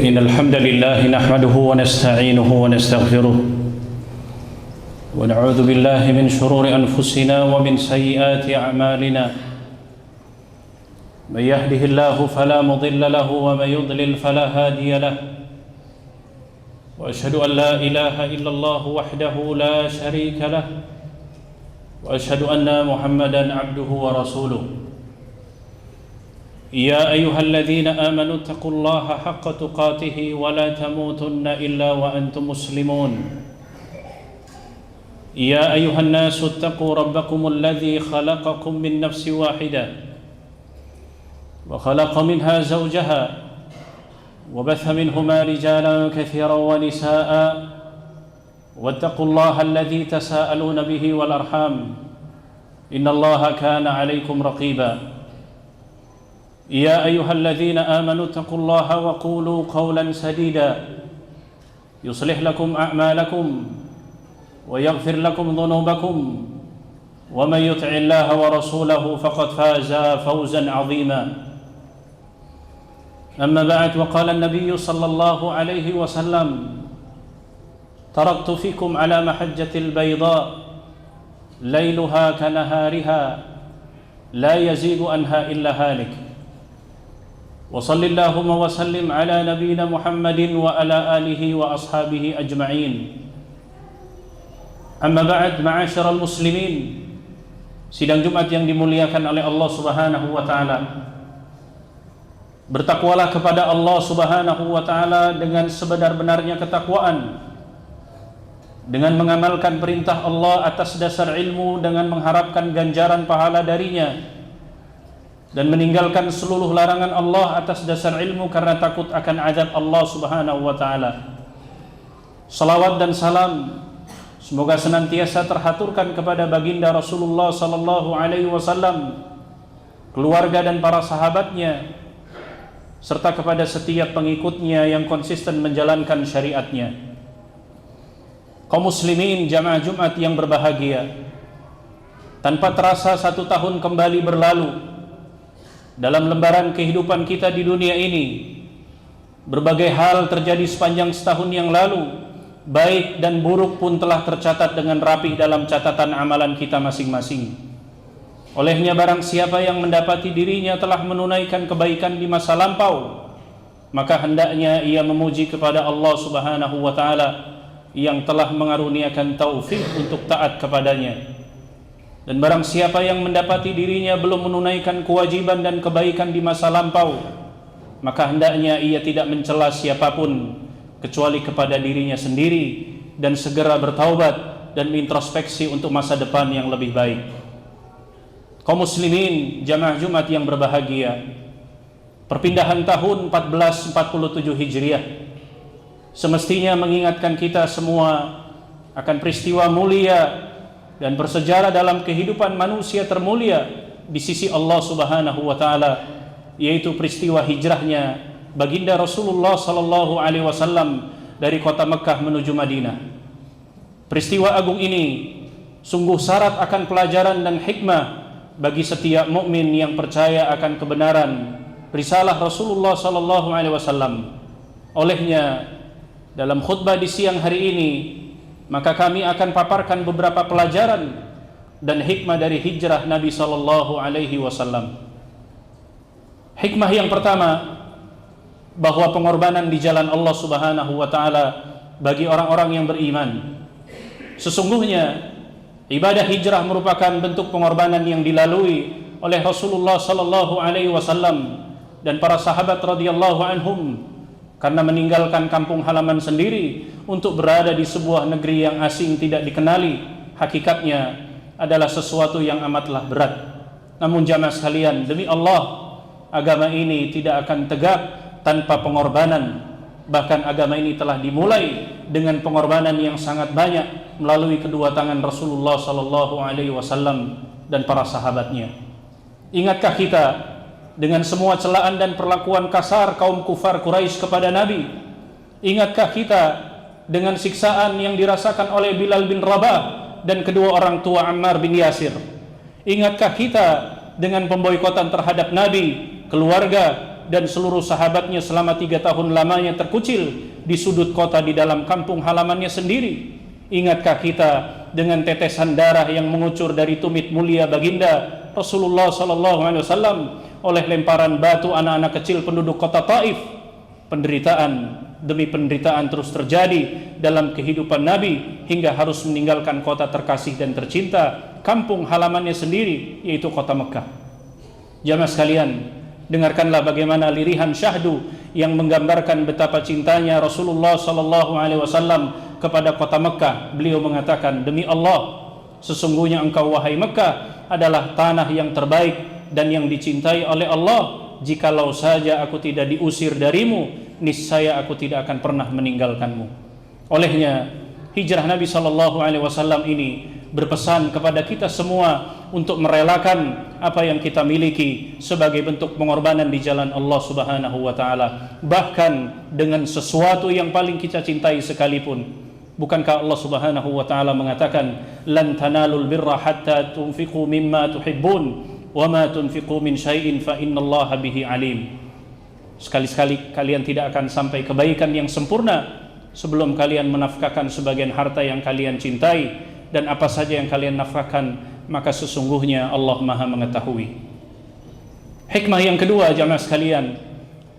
إن الحمد لله نحمده ونستعينه ونستغفره ونعوذ بالله من شرور أنفسنا ومن سيئات أعمالنا من يهده الله فلا مضل له ومن يضلل فلا هادي له وأشهد أن لا إله إلا الله وحده لا شريك له وأشهد أن محمدًا عبده ورسوله يا أيها الذين آمنوا اتقوا الله حق تقاته ولا تموتن إلا وأنتم مسلمون يا أيها الناس اتقوا ربكم الذي خلقكم من نفس واحدة وخلق منها زوجها وبث منهما رجالا كثيرا ونساء واتقوا الله الذي تساءلون به والأرحام إن الله كان عليكم رقيبا يا أيها الذين آمنوا اتقوا الله وقولوا قولا سديدا يصلح لكم أعمالكم ويغفر لكم ذنوبكم ومن يطع الله ورسوله فقد فاز فوزا عظيما أما بعد وقال النبي صلى الله عليه وسلم تركت فيكم على محجة البيضاء ليلها كنهارها لا يزيغ عنها إلا هالك وصل اللهم وسلم على نبينا محمد وعلى آله وأصحابه أجمعين أما بعد معاشر المسلمين sidang Jumat yang dimuliakan oleh Allah Subhanahu wa taala. Bertakwalah kepada Allah Subhanahu wa taala dengan sebenar-benarnya ketakwaan, dengan mengamalkan perintah Allah atas dasar ilmu dengan mengharapkan ganjaran pahala darinya, dan meninggalkan seluruh larangan Allah atas dasar ilmu karena takut akan azab Allah Subhanahu wa taala. Salawat dan salam semoga senantiasa terhaturkan kepada baginda Rasulullah sallallahu alaihi wasallam, keluarga dan para sahabatnya, serta kepada setiap pengikutnya yang konsisten menjalankan syariatnya. Kaum muslimin jamaah Jumat yang berbahagia, tanpa terasa 1 tahun kembali berlalu dalam lembaran kehidupan kita di dunia ini. Berbagai hal terjadi sepanjang setahun yang lalu, baik dan buruk pun telah tercatat dengan rapih dalam catatan amalan kita masing-masing. Olehnya barang siapa yang mendapati dirinya telah menunaikan kebaikan di masa lampau, maka hendaknya ia memuji kepada Allah Subhanahu wa taala yang telah mengaruniakan taufik untuk taat kepadanya. Dan barang siapa yang mendapati dirinya belum menunaikan kewajiban dan kebaikan di masa lampau, maka hendaknya ia tidak mencela siapapun kecuali kepada dirinya sendiri dan segera bertaubat dan introspeksi untuk masa depan yang lebih baik. Kaum muslimin jamaah Jumat yang berbahagia, perpindahan tahun 1447 Hijriah semestinya mengingatkan kita semua akan peristiwa mulia dan bersejarah dalam kehidupan manusia termulia di sisi Allah Subhanahu wa taala, yaitu peristiwa hijrahnya baginda Rasulullah sallallahu alaihi wasallam dari kota Mekah menuju Madinah. Peristiwa agung ini sungguh syarat akan pelajaran dan hikmah bagi setiap mukmin yang percaya akan kebenaran risalah Rasulullah sallallahu alaihi wasallam. Olehnya dalam khutbah di siang hari ini, maka kami akan paparkan beberapa pelajaran dan hikmah dari hijrah Nabi sallallahu alaihi wasallam. Hikmah yang pertama, bahwa pengorbanan di jalan Allah Subhanahu wa taala bagi orang-orang yang beriman. Sesungguhnya ibadah hijrah merupakan bentuk pengorbanan yang dilalui oleh Rasulullah sallallahu alaihi wasallam dan para sahabat radhiyallahu anhum karena meninggalkan kampung halaman sendiri untuk berada di sebuah negeri yang asing tidak dikenali. Hakikatnya adalah sesuatu yang amatlah berat. Namun jamaah sekalian, demi Allah, agama ini tidak akan tegak tanpa pengorbanan. Bahkan agama ini telah dimulai dengan pengorbanan yang sangat banyak melalui kedua tangan Rasulullah sallallahu alaihi wasallam dan para sahabatnya. Ingatkah kita dengan semua celaan dan perlakuan kasar kaum kufar Quraisy kepada Nabi? Ingatkah kita dengan siksaan yang dirasakan oleh Bilal bin Rabah dan kedua orang tua Ammar bin Yasir? Ingatkah kita dengan pemboikotan terhadap Nabi, keluarga, dan seluruh sahabatnya selama 3 tahun lamanya terkucil di sudut kota di dalam kampung halamannya sendiri. Ingatkah kita dengan tetesan darah yang mengucur dari tumit mulia baginda Rasulullah SAW oleh lemparan batu anak-anak kecil penduduk kota Taif? Penderitaan demi penderitaan terus terjadi dalam kehidupan Nabi hingga harus meninggalkan kota terkasih dan tercinta, kampung halamannya sendiri, yaitu kota Mekah. Jamaah sekalian, dengarkanlah bagaimana lirihan syahdu yang menggambarkan betapa cintanya Rasulullah SAW kepada kota Mekah. Beliau mengatakan, demi Allah, sesungguhnya engkau wahai Mekah adalah tanah yang terbaik dan yang dicintai oleh Allah. Jikalau saja aku tidak diusir darimu, niscaya aku tidak akan pernah meninggalkanmu. Olehnya hijrah Nabi SAW ini berpesan kepada kita semua untuk merelakan apa yang kita miliki sebagai bentuk pengorbanan di jalan Allah Subhanahu wa taala, bahkan dengan sesuatu yang paling kita cintai sekalipun. Bukankah Allah Subhanahu wa taala mengatakan, lan tanalul birra hatta tunfiqu mimma tuhibbun wa ma tunfiqu min syai'in fa innallaha bihi alim. Sekali-sekali kalian tidak akan sampai kebaikan yang sempurna sebelum kalian menafkahkan sebagian harta yang kalian cintai, dan apa saja yang kalian nafkahkan maka sesungguhnya Allah Maha mengetahui. Hikmah yang kedua, jamaah sekalian,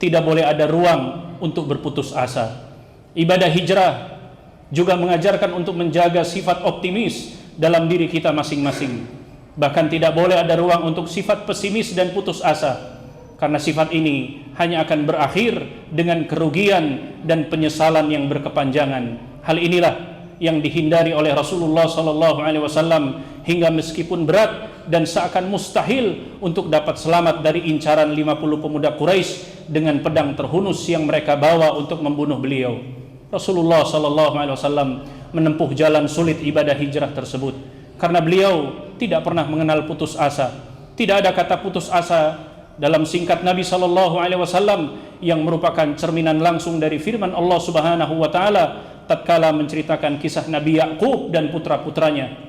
tidak boleh ada ruang untuk berputus asa. Ibadah hijrah juga mengajarkan untuk menjaga sifat optimis dalam diri kita masing-masing. Bahkan tidak boleh ada ruang untuk sifat pesimis dan putus asa, karena sifat ini hanya akan berakhir dengan kerugian dan penyesalan yang berkepanjangan. Hal inilah yang dihindari oleh Rasulullah SAW, hingga meskipun berat dan seakan mustahil untuk dapat selamat dari incaran 50 pemuda Quraisy dengan pedang terhunus yang mereka bawa untuk membunuh beliau, Rasulullah SAW menempuh jalan sulit ibadah hijrah tersebut karena beliau tidak pernah mengenal putus asa. Tidak ada kata putus asa dalam singkat Nabi SAW yang merupakan cerminan langsung dari firman Allah Subhanahu wa taala tatkala menceritakan kisah Nabi Yaqub dan putra-putranya.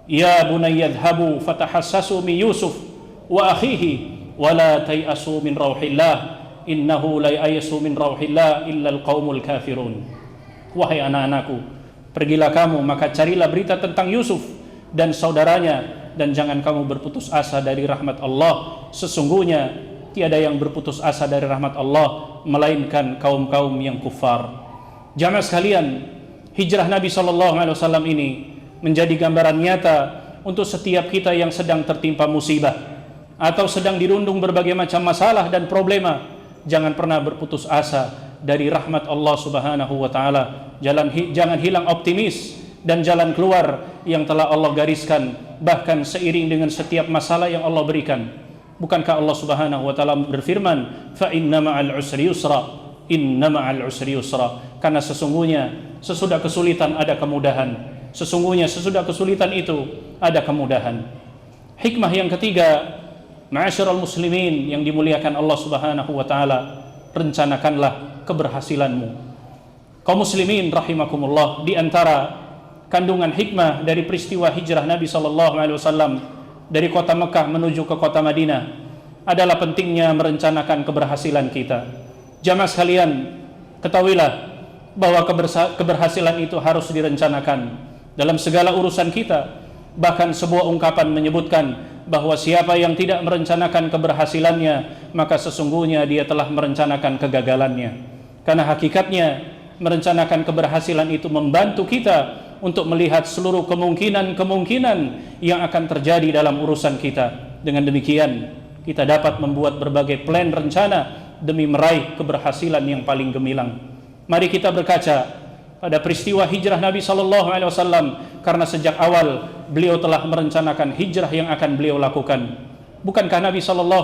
Ya bunayya idhabu fatahassasu min Yusuf wa akhihi wa la tayasu min rauhillah innahu la yayasu min rauhillah illa alqaumul kafirun. Wahai anak-anakku, pergilah kamu maka carilah berita tentang Yusuf dan saudaranya, dan jangan kamu berputus asa dari rahmat Allah. Sesungguhnya tiada yang berputus asa dari rahmat Allah melainkan kaum-kaum yang kufar. Jamaah sekalian, hijrah Nabi SAW ini menjadi gambaran nyata untuk setiap kita yang sedang tertimpa musibah atau sedang dirundung berbagai macam masalah dan problema. Jangan pernah berputus asa dari rahmat Allah Subhanahu wa taala. Jangan hilang optimis dan jalan keluar yang telah Allah gariskan, bahkan seiring dengan setiap masalah yang Allah berikan. Bukankah Allah Subhanahu wa taala berfirman, fa inna ma'al usri yusra, inna ma'al usri yusra, karena sesungguhnya sesudah kesulitan ada kemudahan. Sesungguhnya sesudah kesulitan itu ada kemudahan. Hikmah yang ketiga, ma'asyiral muslimin yang dimuliakan Allah Subhanahu wa taala, rencanakanlah keberhasilanmu. Kaum muslimin rahimakumullah, di antara kandungan hikmah dari peristiwa hijrah Nabi SAW dari kota Mekah menuju ke kota Madinah adalah pentingnya merencanakan keberhasilan kita. Jamaah sekalian, ketahuilah bahwa keberhasilan itu harus direncanakan dalam segala urusan kita. Bahkan sebuah ungkapan menyebutkan bahwa siapa yang tidak merencanakan keberhasilannya, maka sesungguhnya dia telah merencanakan kegagalannya. Karena hakikatnya merencanakan keberhasilan itu membantu kita untuk melihat seluruh kemungkinan-kemungkinan yang akan terjadi dalam urusan kita. Dengan demikian, kita dapat membuat berbagai plan rencana demi meraih keberhasilan yang paling gemilang. Mari kita berkaca pada peristiwa hijrah Nabi SAW, karena sejak awal beliau telah merencanakan hijrah yang akan beliau lakukan. Bukankah Nabi SAW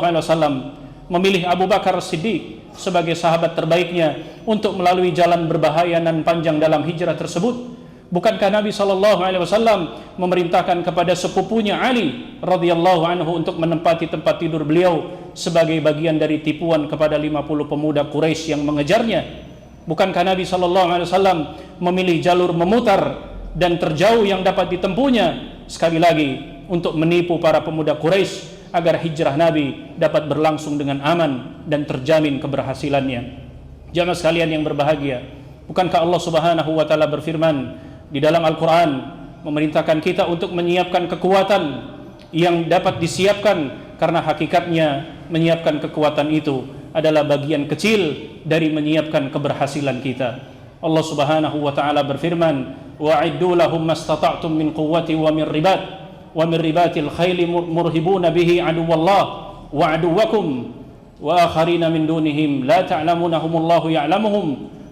memilih Abu Bakar Siddiq sebagai sahabat terbaiknya untuk melalui jalan berbahaya dan panjang dalam hijrah tersebut? Bukankah Nabi SAW memerintahkan kepada sepupunya Ali radhiyallahu anhu untuk menempati tempat tidur beliau sebagai bagian dari tipuan kepada 50 pemuda Quraisy yang mengejarnya? Bukankah Nabi SAW memilih jalur memutar dan terjauh yang dapat ditempuhnya sekali lagi untuk menipu para pemuda Quraisy agar hijrah Nabi dapat berlangsung dengan aman dan terjamin keberhasilannya. Jamaah sekalian yang berbahagia, bukankah Allah Subhanahu wa taala berfirman di dalam Al-Qur'an memerintahkan kita untuk menyiapkan kekuatan yang dapat disiapkan, karena hakikatnya menyiapkan kekuatan itu adalah bagian kecil dari menyiapkan keberhasilan kita. Allah Subhanahu wa taala berfirman, wa'iddu lahum mastata'tum min quwwati wa min ribatil khayli murhibuna bihi aduwallah wa aduwakum wa akharina min dunihim la ta'lamunahumullahu ya'lamuhum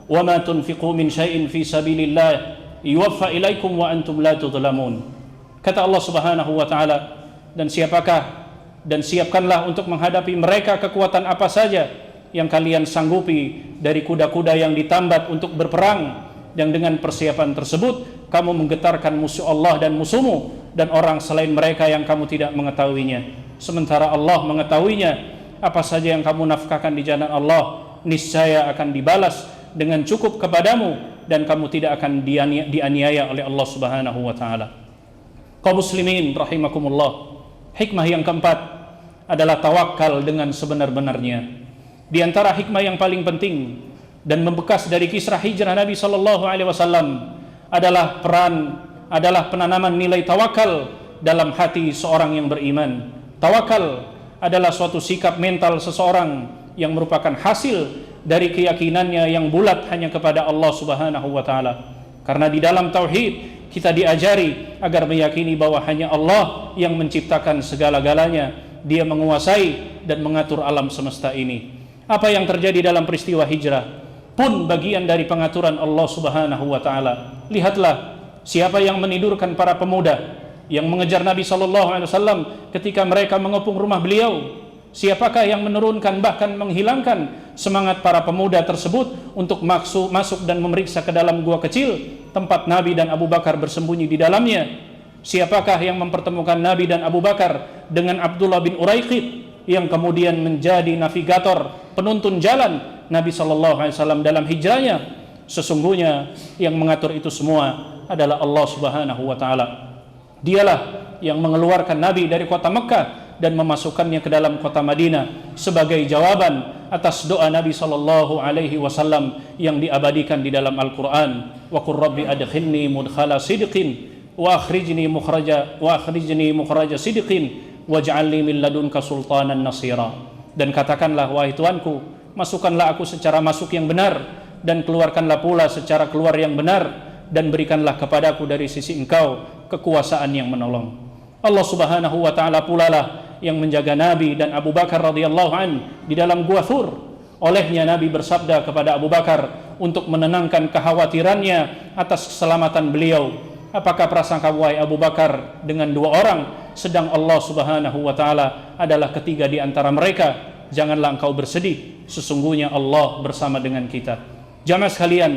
wa ma tunfiqu min syai'in fi sabilillah yuwaffa ilaikum wa antum la tudlamun. Kata Allah Subhanahu wa taala, dan siapkanlah untuk menghadapi mereka kekuatan apa saja yang kalian sanggupi dari kuda-kuda yang ditambat untuk berperang, yang dengan persiapan tersebut kamu menggetarkan musuh Allah dan musuhmu dan orang selain mereka yang kamu tidak mengetahuinya, sementara Allah mengetahuinya. Apa saja yang kamu nafkahkan di jalan Allah niscaya akan dibalas dengan cukup kepadamu dan kamu tidak akan dianiaya oleh Allah Subhanahu wa taala. Kaum muslimin rahimakumullah, hikmah yang keempat adalah tawakal dengan sebenar-benarnya. Di antara hikmah yang paling penting dan membekas dari kisah hijrah Nabi sallallahu alaihi wasallam adalah penanaman nilai tawakal dalam hati seorang yang beriman. Tawakal adalah suatu sikap mental seseorang yang merupakan hasil dari keyakinannya yang bulat hanya kepada Allah Subhanahu wa taala. Karena di dalam tauhid kita diajari agar meyakini bahwa hanya Allah yang menciptakan segala-galanya. Dia menguasai dan mengatur alam semesta ini. Apa yang terjadi dalam peristiwa hijrah pun bagian dari pengaturan Allah Subhanahu wa taala. Lihatlah siapa yang menidurkan para pemuda yang mengejar Nabi SAW ketika mereka mengepung rumah beliau. Siapakah yang menurunkan bahkan menghilangkan semangat para pemuda tersebut untuk masuk dan memeriksa ke dalam gua kecil tempat Nabi dan Abu Bakar bersembunyi di dalamnya? Siapakah yang mempertemukan Nabi dan Abu Bakar dengan Abdullah bin Uraiqid yang kemudian menjadi navigator penuntun jalan Nabi SAW dalam hijrahnya? Sesungguhnya yang mengatur itu semua adalah Allah Subhanahu wa taala. Dialah yang mengeluarkan Nabi dari kota Mekah dan memasukkannya ke dalam kota Madinah sebagai jawaban atas doa Nabi sallallahu alaihi wasallam yang diabadikan di dalam Al-Qur'an. Wa qur rabbi adkhilni mudkhala sidqin wa akhrijni mukhraja sidqin waj'alni min ladunka sultanan nasira. Dan katakanlah, wahai Tuanku, masukkanlah aku secara masuk yang benar dan keluarkanlah pula secara keluar yang benar, dan berikanlah kepadaku dari sisi Engkau kekuasaan yang menolong. Allah Subhanahu wa taala pula lah yang menjaga Nabi dan Abu Bakar radhiyallahu an di dalam gua Thur. Olehnya Nabi bersabda kepada Abu Bakar untuk menenangkan kekhawatirannya atas keselamatan beliau, apakah prasangka wahai Abu Bakar dengan dua orang, sedang Allah Subhanahu wa taala adalah ketiga di antara mereka? Janganlah engkau bersedih, sesungguhnya Allah bersama dengan kita. Jamaah sekalian,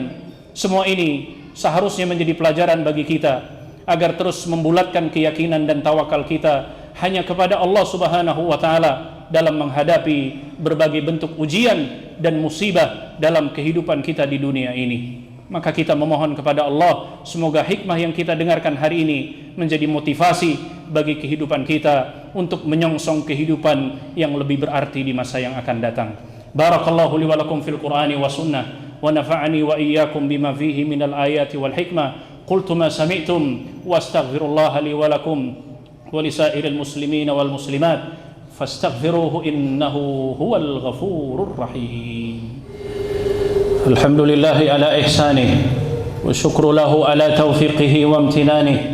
semua ini seharusnya menjadi pelajaran bagi kita agar terus membulatkan keyakinan dan tawakal kita hanya kepada Allah Subhanahu wa taala dalam menghadapi berbagai bentuk ujian dan musibah dalam kehidupan kita di dunia ini. Maka kita memohon kepada Allah semoga hikmah yang kita dengarkan hari ini menjadi motivasi bagi kehidupan kita untuk menyongsong kehidupan yang lebih berarti di masa yang akan datang. Barakallahu li wa lakum fil Qur'ani wa sunnah wa nafa'ani wa iyyakum bima fihi minal ayati wal hikmah. Qultu ma sami'tum wa astaghfirullaha li wa lakum wa lisairil muslimina wal muslimat fastaghfiruhu innahu huwal ghafurur rahim. Alhamdulillahi ala ihsanih wa syukru lahu ala taufiqihi wa amtinanihi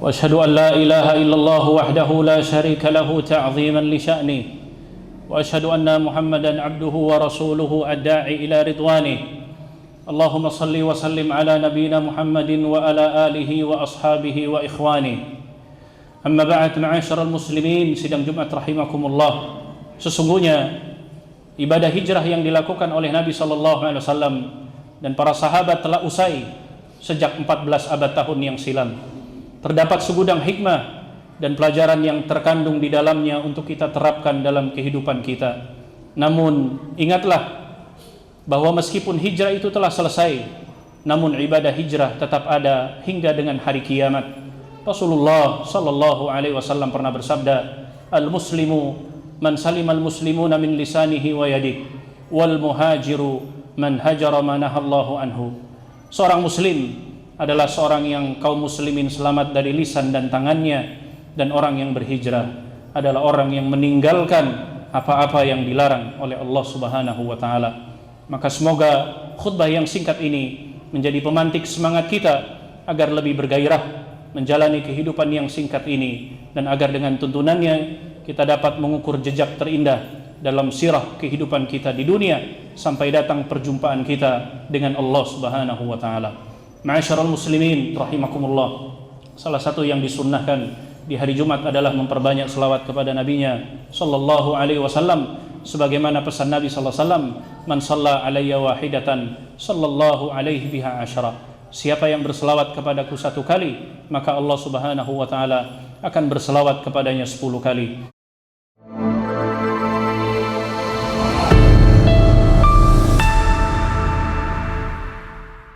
wa ashhadu an la ilaha illallah wahdahu la syarika lahu ta'ziman li sya'nihi wa ashhadu anna Muhammadan abduhu wa rasuluhu ad-da'i ila ridwanihi. Allahumma salli wa sallim ala nabiyyina Muhammadin wa ala alihi wa ashabihi wa ikhwani. Amma ba'd, ma'asyiral muslimin, sidang Jumat rahimakumullah. Sesungguhnya ibadah hijrah yang dilakukan oleh Nabi sallallahu alaihi wasallam dan para sahabat telah usai sejak 14 abad tahun yang silam. Terdapat segudang hikmah dan pelajaran yang terkandung di dalamnya untuk kita terapkan dalam kehidupan kita. Namun ingatlah bahwa meskipun hijrah itu telah selesai, namun ibadah hijrah tetap ada hingga dengan hari kiamat. Rasulullah sallallahu alaihi wasallam pernah bersabda, al-muslimu man salimal muslimuna min lisanihi wa yadihi wal muhajiru man hajara ma nahallahu anhu. Seorang muslim adalah seorang yang kaum muslimin selamat dari lisan dan tangannya, dan orang yang berhijrah adalah orang yang meninggalkan apa-apa yang dilarang oleh Allah Subhanahu wa taala. Maka semoga khutbah yang singkat ini menjadi pemantik semangat kita agar lebih bergairah menjalani kehidupan yang singkat ini, dan agar dengan tuntunannya kita dapat mengukur jejak terindah dalam sirah kehidupan kita di dunia sampai datang perjumpaan kita dengan Allah Subhanahu wa taala. Ma'asyiral muslimin rahimakumullah. Salah satu yang disunnahkan di hari Jumat adalah memperbanyak selawat kepada nabinya sallallahu alaihi wasallam, sebagaimana pesan Nabi sallallahu alaihi wasallam, man shalla alayya wahidatan sallallahu alaihi biha asyara. Siapa yang berselawat kepadaku satu kali, maka Allah Subhanahu wa taala akan berselawat kepadanya 10 kali.